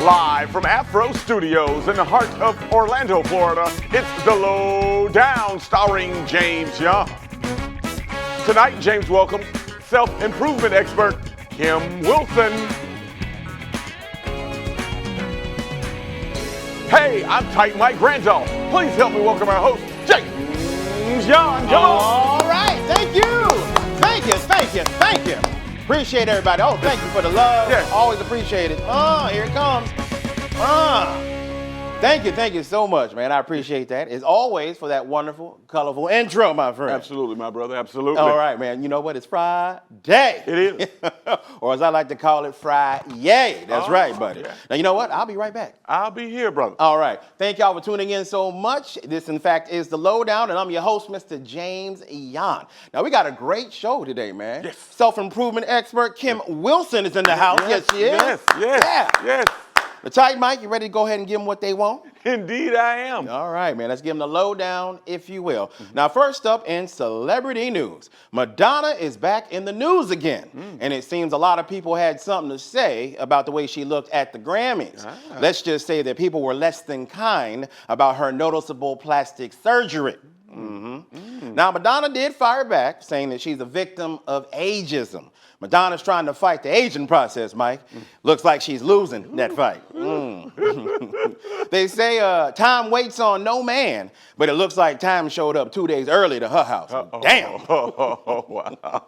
Live from Afro Studios in the heart of Orlando, Florida, it's the Lowdown starring James Young. Tonight, James welcomes self-improvement expert Kim Wilson. Hey, I'm Tight Mike Randolph. Please help me welcome our host, James Young. Come on. All right, thank you. Thank you. Appreciate everybody. Oh, thank you for the love. Yes. Always appreciate it. Here it comes. Thank you so much, man. I appreciate that. As always, for that wonderful, colorful intro, my friend. Absolutely, my brother, absolutely. All right, man. You know what? It's Friday. It is. Or as I like to call it, Friday. That's right, buddy. Yeah. Now, you know what? I'll be right back. I'll be here, brother. All right. Thank y'all for tuning in so much. This, in fact, is The Lowdown, and I'm your host, Mr. James Young. Now, we got a great show today, man. Yes. Self-improvement expert Kim Wilson is in the house. Yes, she is. Yes. The Tight Mike, you ready to go ahead and give them what they want? Indeed, I am. All right, man. Let's give them the lowdown, if you will. Now, first up in celebrity news, Madonna is back in the news again. And it seems a lot of people had something to say about the way she looked at the Grammys. Let's just say that people were less than kind about her noticeable plastic surgery. Now, Madonna did fire back, saying that she's a victim of ageism. Madonna's trying to fight the aging process, Mike. Looks like she's losing that fight. They say time waits on no man, but it looks like time showed up 2 days early to her house. Damn. Oh, wow.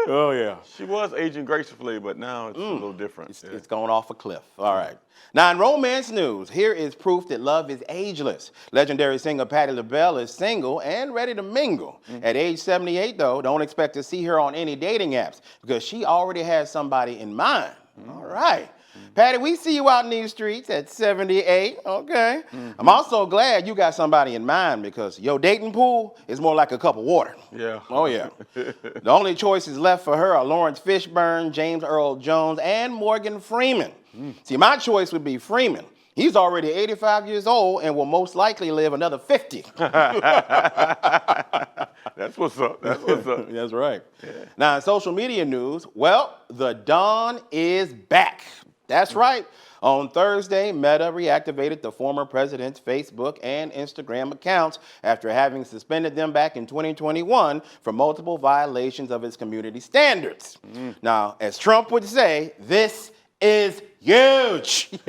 Oh, yeah. She was aging gracefully, but now it's a little different. It's going off a cliff. All right. Now, in romance news, here is proof that love is ageless. Legendary singer Patti LaBelle is single and ready to mingle. At age 78, though, don't expect to see her on any dating apps because she already has somebody in mind. All right. Patty, we see you out in these streets at 78, okay? I'm also glad you got somebody in mind because your dating pool is more like a cup of water. Yeah. Oh, yeah. The only choices left for her are Lawrence Fishburne, James Earl Jones, and Morgan Freeman. See, my choice would be Freeman. He's already 85 years old and will most likely live another 50. That's what's up. That's right. Yeah. Now, in social media news, well, the Don is back. That's right. On Thursday, Meta reactivated the former president's Facebook and Instagram accounts after having suspended them back in 2021 for multiple violations of its community standards. Now, as Trump would say, this is huge. It's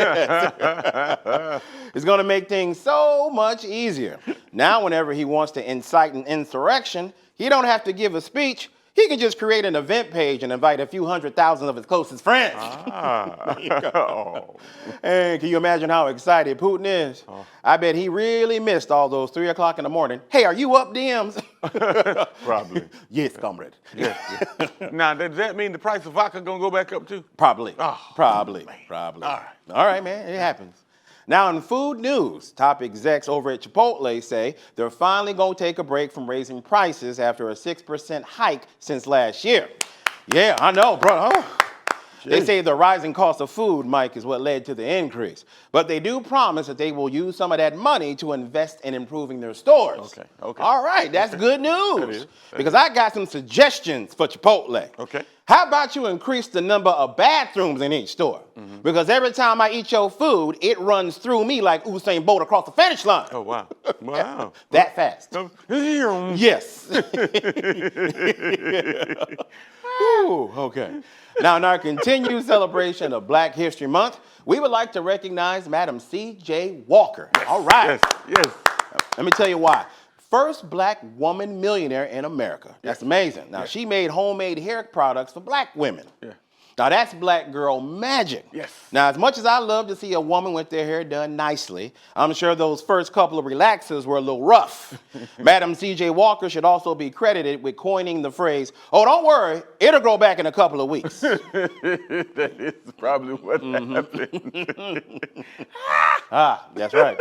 going to make things so much easier. Now, whenever he wants to incite an insurrection, he don't have to give a speech. He can just create an event page and invite a few 100,000 of his closest friends. There you go. And can you imagine how excited Putin is? I bet he really missed all those 3 o'clock in the morning. Hey, are you up, DMs? Probably. Yes, comrade. Yeah. Now, does that mean the price of vodka going to go back up too? Probably. Oh, Probably. All right. All right, man. It happens. Now, in food news, top execs over at Chipotle say they're finally going to take a break from raising prices after a 6% hike since last year. Yeah, I know, bro. They say the rising cost of food, Mike, is what led to the increase. But they do promise that they will use some of that money to invest in improving their stores. Okay. All right, that's good news. Because I got some suggestions for Chipotle. Okay. How about you increase the number of bathrooms in each store? Because every time I eat your food, it runs through me like Usain Bolt across the finish line. Oh, wow. Wow. That fast. Yes. Ooh, okay. Now, in our continued celebration of Black History Month, we would like to recognize Madam C.J. Walker. All right. Yes. Let me tell you why. First black woman millionaire in America. That's amazing. Now, she made homemade hair products for black women. Yeah. Now, that's black girl magic. Yes. Now, as much as I love to see a woman with their hair done nicely, I'm sure those first couple of relaxers were a little rough. Madam C.J. Walker should also be credited with coining the phrase, "Oh, don't worry, it'll grow back in a couple of weeks." That is probably what happened. That's right.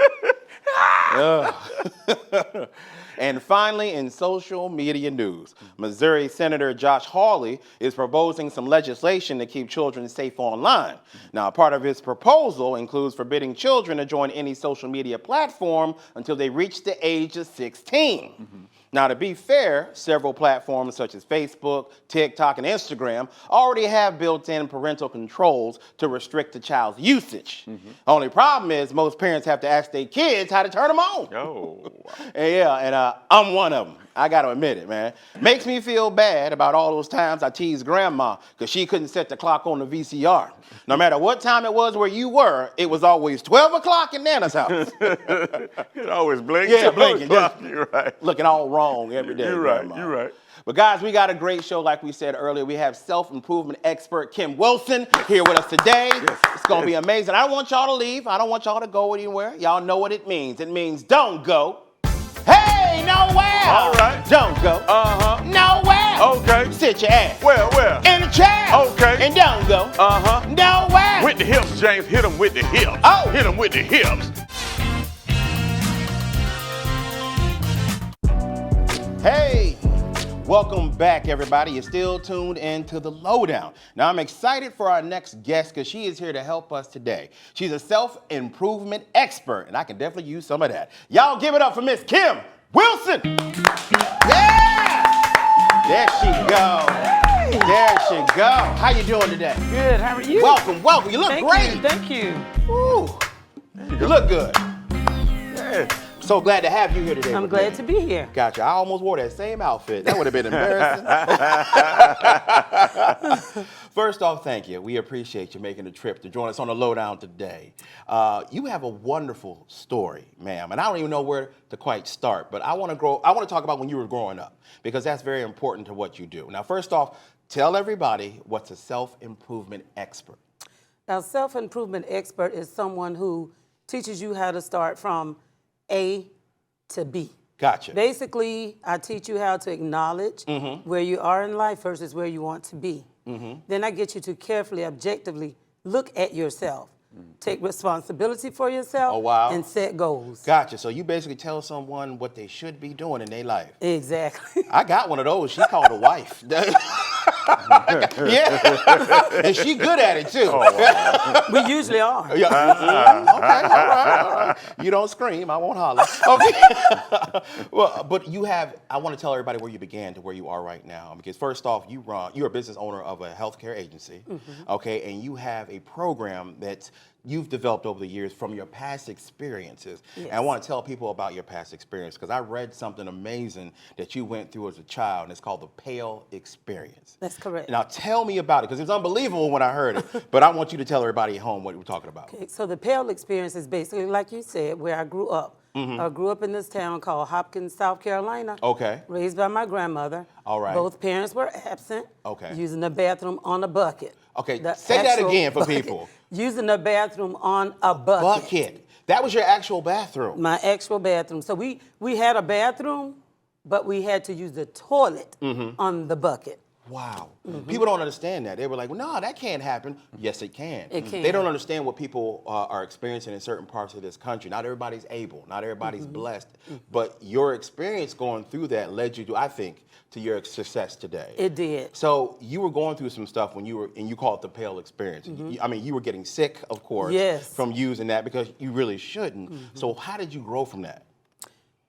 And finally, in social media news, Missouri Senator Josh Hawley is proposing some legislation to keep children safe online. Now, part of his proposal includes forbidding children to join any social media platform until they reach the age of 16. Now, to be fair, several platforms such as Facebook, TikTok, and Instagram already have built-in parental controls to restrict the child's usage. Only problem is most parents have to ask their kids how to turn them on. Oh. And I'm one of them. I got to admit it, man. Makes me feel bad about all those times I teased grandma because she couldn't set the clock on the VCR. No matter what time it was where you were, it was always 12 o'clock in Nana's house. It always blinks. Yeah, blinking. You're right. Looking all wrong every day. You're right. Grandma. You're right. But guys, we got a great show like we said earlier. We have self-improvement expert Kim Wilson here with us today. Yes. It's going to be amazing. I don't want y'all to leave. I don't want y'all to go anywhere. Y'all know what it means. It means don't go. Hey, nowhere. All right. Don't go. Uh-huh. Nowhere. Okay. Sit your ass. Where? In the chair. Okay. And don't go. Uh-huh. Nowhere. With the hips, James. Hit them with the hips. Oh. Hit them with the hips. Hey, welcome back, everybody. You're still tuned into the Lowdown. Now, I'm excited for our next guest because she is here to help us today. She's a self-improvement expert, and I can definitely use some of that. Y'all give it up for Miss Kim Wilson. Yeah! There she go. There she go. How you doing today? Good. How are you? Welcome. You look great. Thank you. Ooh, you look good. Yeah. So glad to have you here today. I'm with glad me. to be here. Gotcha. I almost wore that same outfit. That would have been embarrassing. First off, thank you. We appreciate you making the trip to join us on the Lowdown today. You have a wonderful story, ma'am, and I don't even know where to quite start, but I want to talk about when you were growing up because that's very important to what you do. Now, first off, tell everybody what's a self-improvement expert. Now, self-improvement expert is someone who teaches you how to start from A to B. Gotcha. Basically, I teach you how to acknowledge where you are in life versus where you want to be. Then I get you to carefully, objectively look at yourself, take responsibility for yourself, Oh, wow. and set goals. Gotcha. So you basically tell someone what they should be doing in their life. Exactly. I got one of those. She called a wife. Yeah. And she good at it, too. Oh, wow. We usually are. Yeah. Okay, all right. You don't scream, I won't holler. Okay. Well, but I want to tell everybody where you began to where you are right now. Because first off, you're a business owner of a healthcare agency, okay, and you have a program that you've developed over the years from your past experiences. Yes. And I want to tell people about your past experience because I read something amazing that you went through as a child, and it's called the Pale Experience. That's correct. Now tell me about it because it's unbelievable when I heard it, but I want you to tell everybody at home what we're talking about. Okay, so the Pale Experience is basically, like you said, where I grew up. I grew up in this town called Hopkins, South Carolina. Okay. Raised by my grandmother. All right. Both parents were absent. Okay. Using the bathroom on a bucket. Okay, The say that actual again for bucket. people. Using the bathroom on a bucket. Bucket. That was your actual bathroom. My actual bathroom. So we had a bathroom, but we had to use the toilet on the bucket. Wow. People don't understand that. They were like, well, no, that can't happen. Yes, it can. It can. They don't understand what people are experiencing in certain parts of this country. Not everybody's able. Not everybody's blessed. But your experience going through that led you to, I think, to your success today. It did. So you were going through some stuff when and you call it the Pale Experience. I mean, you were getting sick, of course, Yes. from using that because you really shouldn't. So how did you grow from that?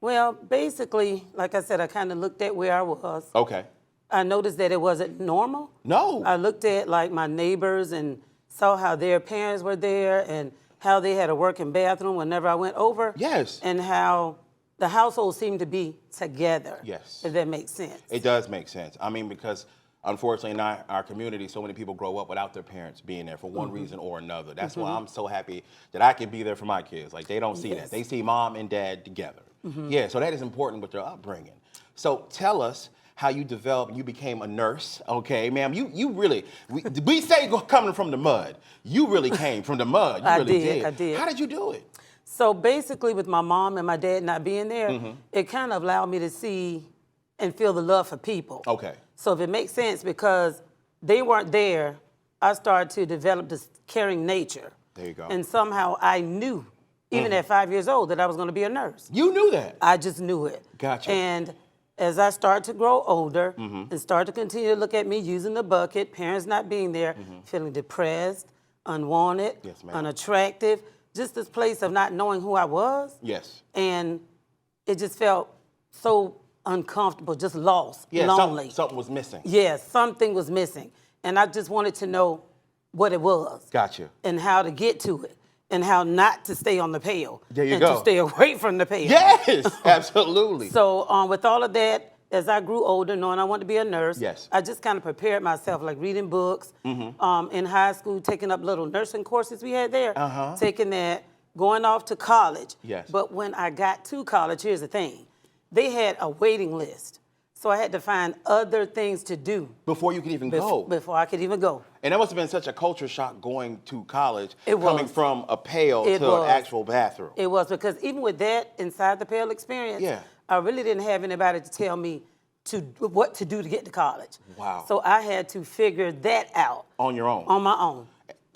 Well, basically, like I said, I kind of looked at where I was. Okay. I noticed that it wasn't normal. No. I looked at like my neighbors and saw how their parents were there and how they had a working bathroom whenever I went over. Yes. And how the household seemed to be together. Yes. If that makes sense. It does make sense. I mean, because unfortunately in our community, so many people grow up without their parents being there for one reason or another. That's why I'm so happy that I can be there for my kids. Like, they don't see that. They see mom and dad together. Yeah, so that is important with their upbringing. So tell us how you developed, you became a nurse, okay, ma'am? You really, we say coming from the mud. You really came from the mud. You I really did, I did. How did you do it? So basically with my mom and my dad not being there, it kind of allowed me to see and feel the love for people. Okay. So if it makes sense, because they weren't there, I started to develop this caring nature. There you go. And somehow I knew, even at 5 years old, that I was going to be a nurse. You knew that? I just knew it. Gotcha. And as I started to grow older and started to continue to look at me using the bucket, parents not being there, feeling depressed, unwanted, Yes, ma'am. unattractive, just this place of not knowing who I was. Yes. And it just felt so uncomfortable, just lost, Yeah, lonely. something was missing. Yeah, something was missing. And I just wanted to know what it was. Gotcha. And how to get to it. And how not to stay on the pail. There you and go. to stay away from the pail. Yes, absolutely. So with all of that, as I grew older, knowing I wanted to be a nurse, Yes. I just kind of prepared myself, like reading books. In high school, taking up little nursing courses we had there. Taking that, going off to college. Yes. But when I got to college, here's the thing. They had a waiting list. So I had to find other things to do. Before you could even go. Before I could even go. And that must have been such a culture shock going to college, It coming was. from a pail It to an was. actual bathroom. It was, because even with that inside the pail experience, Yeah. I really didn't have anybody to tell me what to do to get to college. Wow. So I had to figure that out. On your own. On my own.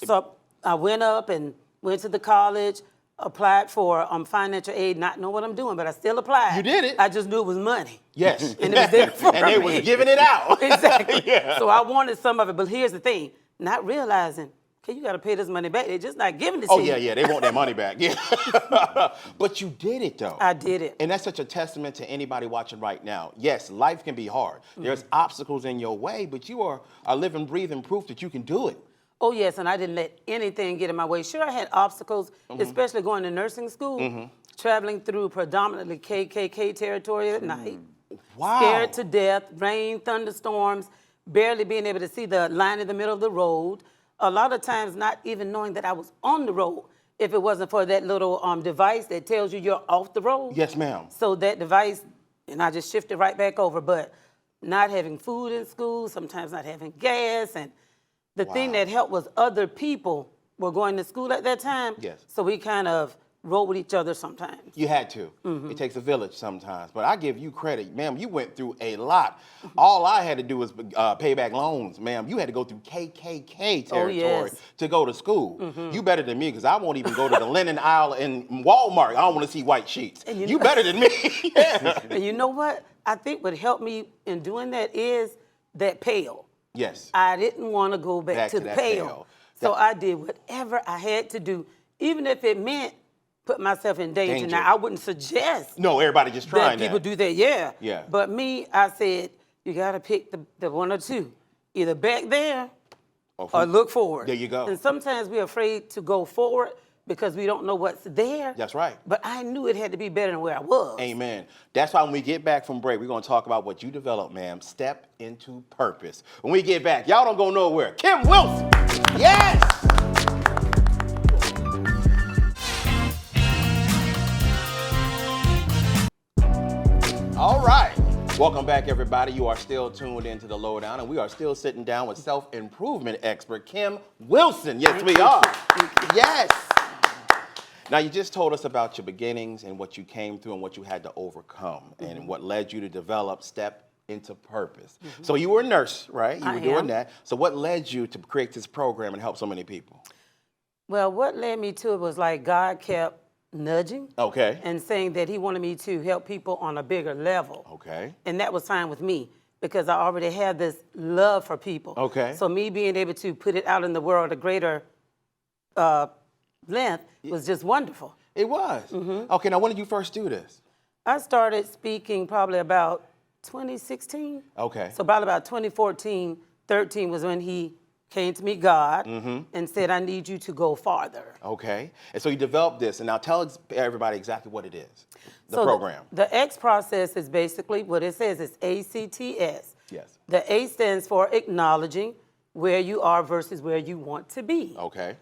So I went up and went to the college, applied for financial aid, not knowing what I'm doing, but I still applied. You did it. I just knew it was money. Yes. And it was there for And they me. was giving it out. Exactly. Yeah. So I wanted some of it, but here's the thing, not realizing, okay, you got to pay this money back. They're just not giving it to Oh, you. yeah, they want their money back. Yeah. But you did it, though. I did it. And that's such a testament to anybody watching right now. Yes, life can be hard. There's obstacles in your way, but you are a living, breathing proof that you can do it. Oh, yes, and I didn't let anything get in my way. Sure, I had obstacles, especially going to nursing school, traveling through predominantly KKK territory at night. Wow. Scared to death, rain, thunderstorms, barely being able to see the line in the middle of the road. A lot of times not even knowing that I was on the road if it wasn't for that little device that tells you you're off the road. Yes, ma'am. So that device, and I just shifted right back over, but not having food in school, sometimes not having gas, and the thing that helped was other people were going to school at that time. Yes. So we kind of rode with each other sometimes. You had to. It takes a village sometimes. But I give you credit. Ma'am, you went through a lot. All I had to do was pay back loans. Ma'am, you had to go through KKK territory yes. to go to school. You better than me, because I won't even go to the linen aisle in Walmart. I don't want to see white sheets. And you better than me. Yeah. And you know what? I think what helped me in doing that is that pail. Yes. I didn't want to go back to the that pail. So I did whatever I had to do, even if it meant put myself in danger. Now, I wouldn't suggest No, everybody just trying that people do that, yeah. Yeah. But me, I said, you got to pick the one or two. Either back there or look forward. There you go. And sometimes we're afraid to go forward because we don't know what's there. That's right. But I knew it had to be better than where I was. Amen. That's why when we get back from break, we're going to talk about what you developed, ma'am. Step into purpose. When we get back, y'all don't go nowhere. Kim Wilson. Yes. All right. Welcome back, everybody. You are still tuned into the Lowdown, and we are still sitting down with self-improvement expert Kim Wilson. Yes, we are. Yes. Now, you just told us about your beginnings and what you came through and what you had to overcome and what led you to develop Step into Purpose. So you were a nurse, right? You were doing that. So what led you to create this program and help so many people? Well, what led me to it was like God kept nudging and saying that he wanted me to help people on a bigger level. Okay. And that was fine with me because I already had this love for people. Okay. So me being able to put it out in the world a greater length was just wonderful. It was. Okay, now when did you first do this? I started speaking probably about 2016. Okay. So probably about 2014, 13 was when he came to meet God and said, I need you to go farther. Okay. And so you developed this, and now tell everybody exactly what it is, the program. The X process is basically what it says. It's ACTS. Yes. The A stands for acknowledging where you are versus where you want to be. Okay.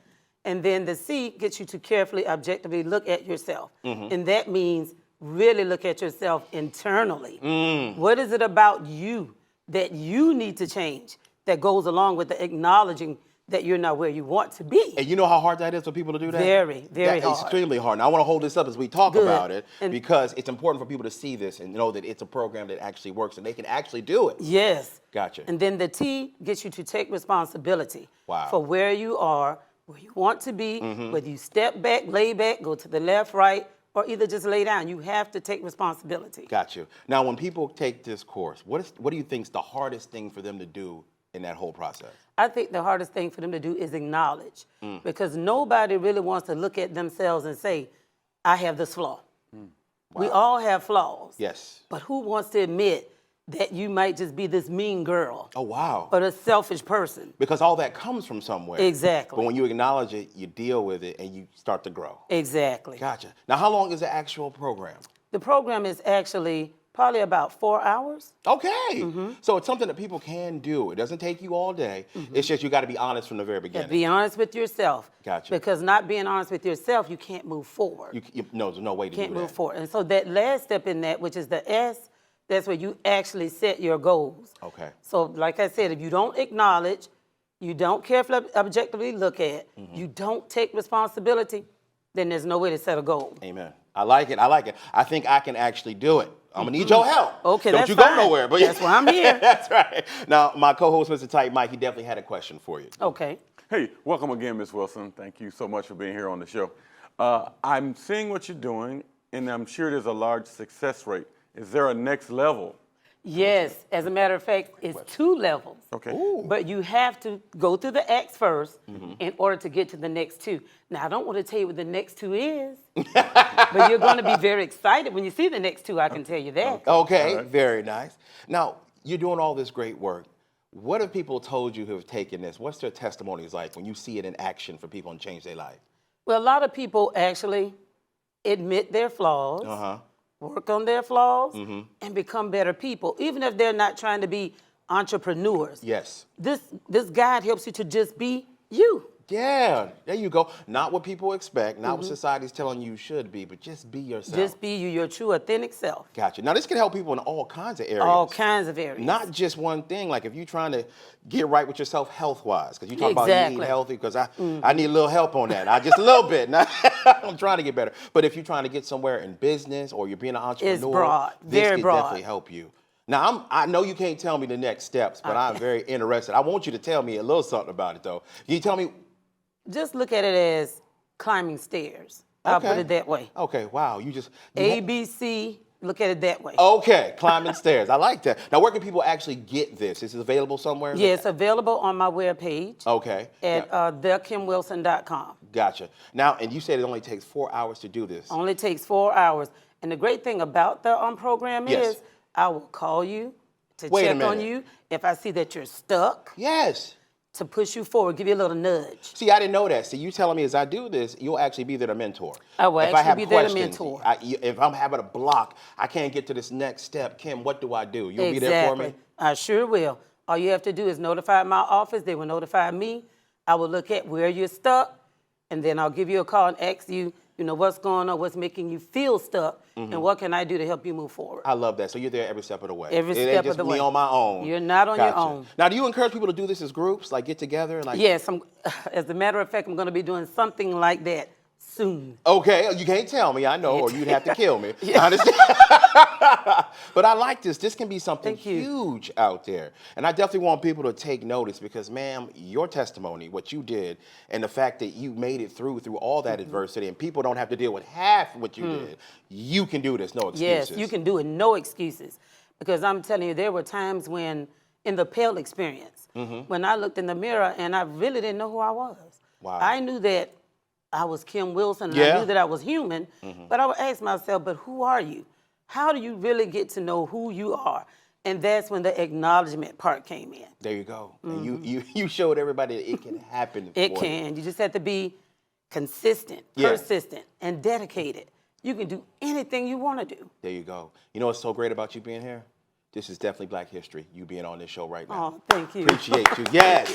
And then the C gets you to carefully, objectively look at yourself. And that means really look at yourself internally. What is it about you that you need to change that goes along with the acknowledging that you're not where you want to be? And you know how hard that is for people to do that? Very, very hard. Extremely hard. And I want to hold this up as we talk about it because it's important for people to see this and know that it's a program that actually works and they can actually do it. Yes. Gotcha. And then the T gets you to take responsibility Wow. for where you are, where you want to be, whether you step back, lay back, go to the left, right, or either just lay down. You have to take responsibility. Got you. Now, when people take this course, what do you think is the hardest thing for them to do in that whole process? I think the hardest thing for them to do is acknowledge because nobody really wants to look at themselves and say, I have this flaw. We all have flaws. Yes. But who wants to admit that you might just be this mean girl? Oh, wow. Or a selfish person? Because all that comes from somewhere. Exactly. But when you acknowledge it, you deal with it, and you start to grow. Exactly. Gotcha. Now, how long is the actual program? The program is actually probably about 4 hours. Okay. So it's something that people can do. It doesn't take you all day. It's just you got to be honest from the very beginning. Be honest with yourself. Gotcha. Because not being honest with yourself, you can't move forward. No, there's no way to do that. Can't move forward. And so that last step in that, which is the S, that's where you actually set your goals. Okay. So like I said, if you don't acknowledge, you don't carefully objectively look at, you don't take responsibility, then there's no way to set a goal. Amen. I like it. I like it. I think I can actually do it. I'm gonna need your help. Okay, Don't that's you fine. go nowhere. But That's why I'm here. That's right. Now, my co-host, Mr. Tight Mike, he definitely had a question for you. Okay. Hey, welcome again, Ms. Wilson. Thank you so much for being here on the show. I'm seeing what you're doing, and I'm sure there's a large success rate. Is there a next level? Yes, as a matter of fact, it's 2 levels. Okay. Ooh. But you have to go through the X first in order to get to the next 2. Now, I don't want to tell you what the next 2 is, but you're going to be very excited when you see the next 2, I can tell you that. Okay, All right. very nice. Now, you're doing all this great work. What have people told you who have taken this? What's their testimonies like when you see it in action for people and change their life? Well, a lot of people actually admit their flaws, work on their flaws, and become better people, even if they're not trying to be entrepreneurs. Yes. This guide helps you to just be you. Yeah, there you go. Not what people expect, not what society's telling you should be, but just be yourself. Just be you, your true, authentic self. Gotcha. Now, this can help people in all kinds of areas. All kinds of areas. Not just one thing. Like if you're trying to get right with yourself health-wise, because you talk about eating healthy, because I need a little help on that. Just a little bit. I'm trying to get better. But if you're trying to get somewhere in business or you're being an entrepreneur, It's broad, this very can broad. definitely help you. Now, I know you can't tell me the next steps, but I'm very interested. I want you to tell me a little something about it, though. Can you tell me? Just look at it as climbing stairs. I'll put it that way. Okay, wow. ABC, look at it that way. Okay, climbing stairs. I like that. Now, where can people actually get this? Is it available somewhere? Yeah, it's available on my webpage Okay. at thekimwilson.com. Gotcha. Now, and you said it only takes 4 hours to do this. Only takes 4 hours. And the great thing about the program Yes. is I will call you to Wait a check on minute. you if I see that you're stuck, Yes. to push you forward, give you a little nudge. See, I didn't know that. See, you telling me as I do this, you'll actually be there to mentor. I will If actually have be there to questions, mentor. if I'm having a block, I can't get to this next step. Kim, what do I do? You'll be there for me? I sure will. All you have to do is notify my office. They will notify me. I will look at where you're stuck, and then I'll give you a call and ask you, what's going on, what's making you feel stuck, and what can I do to help you move forward. I love that. So you're there every step of the way. Every It ain't step just of the me way. on my own. You're not on your Gotcha. own. Now, do you encourage people to do this as groups, like get together? Yes, as a matter of fact, I'm going to be doing something like that soon. Okay, you can't tell me, I know, or you'd have to kill me. I understand. But I like this. This can be something huge out there. And I definitely want people to take notice because, ma'am, your testimony, what you did, and the fact that you made it through all that adversity, and people don't have to deal with half what you did, you can do this, no excuses. Yes, you can do it, no excuses. Because I'm telling you, there were times when, in the Pale experience, when I looked in the mirror and I really didn't know who I was. Wow. I knew that I was Kim Wilson, and I knew that I was human, but I would ask myself, but who are you? How do you really get to know who you are? And that's when the acknowledgement part came in. There you go. And you showed everybody that it can happen. It can. You just have to be consistent, persistent, and dedicated. You can do anything you want to do. There you go. You know what's so great about you being here? This is definitely Black History, you being on this show right now. Oh, thank you. Appreciate you. Yes,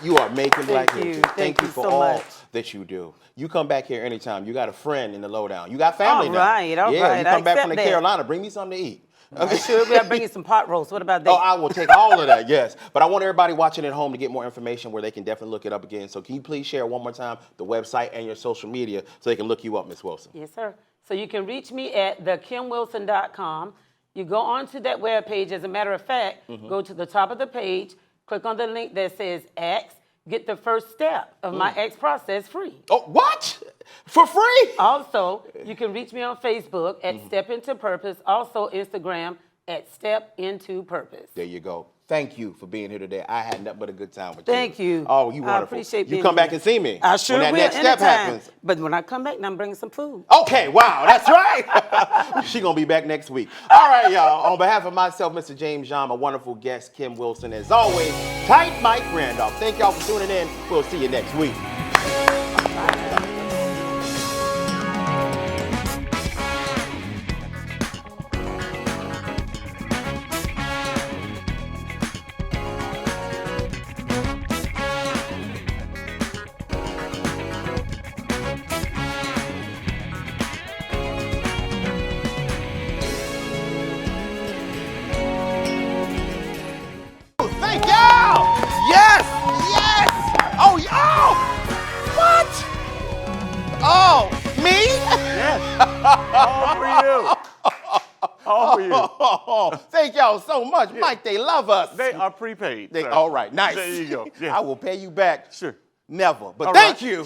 you are making Black Thank you. History. Thank you you for so all much. that you do. You come back here anytime. You got a friend in the Lowdown. You got family now. All right. You I come back accept from the that. Carolina, bring me something to eat. I'm sure we'll bring you some pot roast. What about that? Oh, I will take all of that, yes. But I want everybody watching at home to get more information where they can definitely look it up again. So can you please share one more time the website and your social media so they can look you up, Ms. Wilson? Yes, sir. So you can reach me at thekimwilson.com. You go onto that webpage. As a matter of fact, go to the top of the page, click on the link that says X, get the first step of my X process free. Oh, what? For free? Also, you can reach me on Facebook at Step Into Purpose, also Instagram, at Step Into Purpose. There you go. Thank you for being here today. I had nothing but a good time with you. Thank you. Oh, you wonderful. I appreciate being You come back here. and see me. I sure when that will. next step Anytime. happens. But when I come back, now I'm bringing some food. Okay, wow, that's right. She gonna be back next week. All right, y'all. On behalf of myself, Mr. James John, my wonderful guest, Kim Wilson, as always, Tight Mike Randolph. Thank y'all for tuning in. We'll see you next week. Thank y'all! Yes! Yes! Oh, what? Oh, me? Yes. All for you. All for you. Oh, thank y'all so much. Mike, they love us. They are prepaid. They, sir. all right, nice. There you go. Yeah. I will pay you back. Sure. Never, but All thank right. you.